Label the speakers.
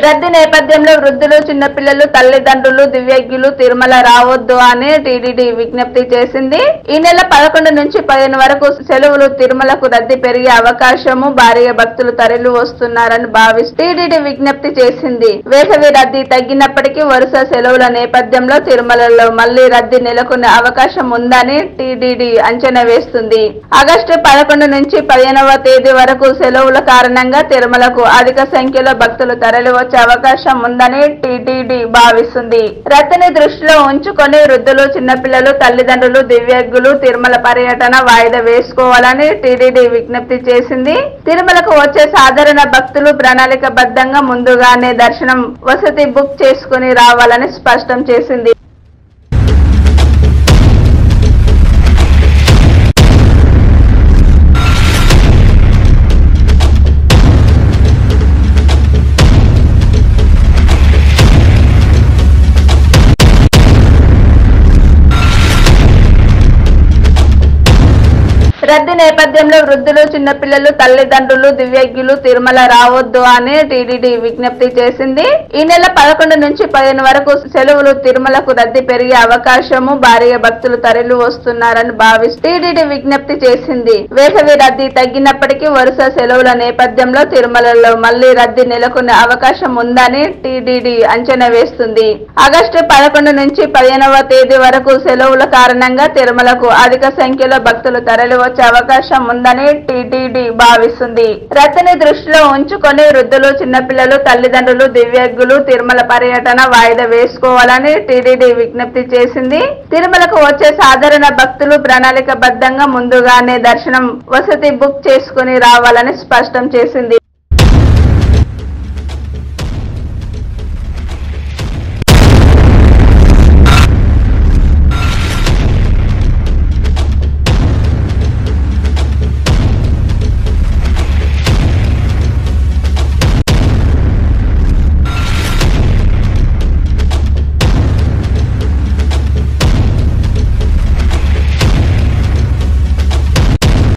Speaker 1: రద్దీ నేపథ్యంలో వృద్ధులు, చిన్నపిల్లలు, తల్లిదండ్రులు, దివ్యాంగులు తిరుమల రావద్దు అని టీటీడీ విజ్ఞప్తి చేసింది. ఈ నెల 11 నుంచి 15 వరకు సెలవులు తిరుమలకు రద్దీ పెరిగే అవకాశము, భారీగా భక్తులు తరలి వస్తున్నారని భావిస్తూ టీటీడీ విజ్ఞప్తి చేసింది. వేసవి రద్దీ తగ్గినప్పటికీ వరుస సెలవుల నేపథ్యంలో తిరుమలలో మళ్లీ రద్దీ నెలకొనే అవకాశం ఉందని టీటీడీ అంచనా వేస్తుంది. ఆగస్టు 11 నుంచి 15వ తేదీ వరకు సెలవుల కారణంగా తిరుమలకు అధిక సంఖ్యలో భక్తులు తరలి వచ్చే అవకాశం ఉందని టీటీడీ భావిస్తుంది. రద్దీని దృష్టిలో ఉంచుకొని వృద్ధులు, చిన్నపిల్లలు, తల్లిదండ్రులు, దివ్యాంగులు తిరుమల పర్యటన వాయిదా వేసుకోవాలని టీటీడీ విజ్ఞప్తి చేసింది. తిరుమలకు వచ్చే సాధారణ భక్తులు ప్రణాళికబద్ధంగా ముందుగానే దర్శనం వసతి బుక్ చేసుకుని రావాలని స్పష్టం చేసింది. రద్దీ నేపథ్యంలో వృద్ధులు, చిన్నపిల్లలు, తల్లిదండ్రులు, దివ్యాంగులు తిరుమల రావద్దు అని టీటీడీ విజ్ఞప్తి చేసింది. ఈ నెల 11 నుంచి 15 వరకు సెలవులు తిరుమలకు రద్దీ పెరిగే అవకాశము, భారీగా భక్తులు తరలి వస్తున్నారని భావిస్తూ టీటీడీ విజ్ఞప్తి చేసింది. వేసవి రద్దీ తగ్గినప్పటికీ వరుస సెలవుల నేపథ్యంలో తిరుమలలో మళ్లీ రద్దీ నెలకొనే అవకాశం ఉందని టీటీడీ అంచనా వేస్తుంది. ఆగస్టు 11 నుంచి 15వ తేదీ వరకు సెలవుల కారణంగా తిరుమలకు అధిక సంఖ్యలో భక్తులు తరలి వచ్చే అవకాశం ఉందని టీటీడీ భావిస్తుంది. రద్దీని దృష్టిలో ఉంచుకొని వృద్ధులు, చిన్నపిల్లలు, తల్లిదండ్రులు, దివ్యాంగులు తిరుమల పర్యటన వాయిదా వేసుకోవాలని టీటీడీ విజ్ఞప్తి చేసింది. తిరుమలకు వచ్చే సాధారణ భక్తులు ప్రణాళికబద్ధంగా ముందుగానే దర్శనం వసతి బుక్ చేసుకుని రావాలని స్పష్టం చేసింది.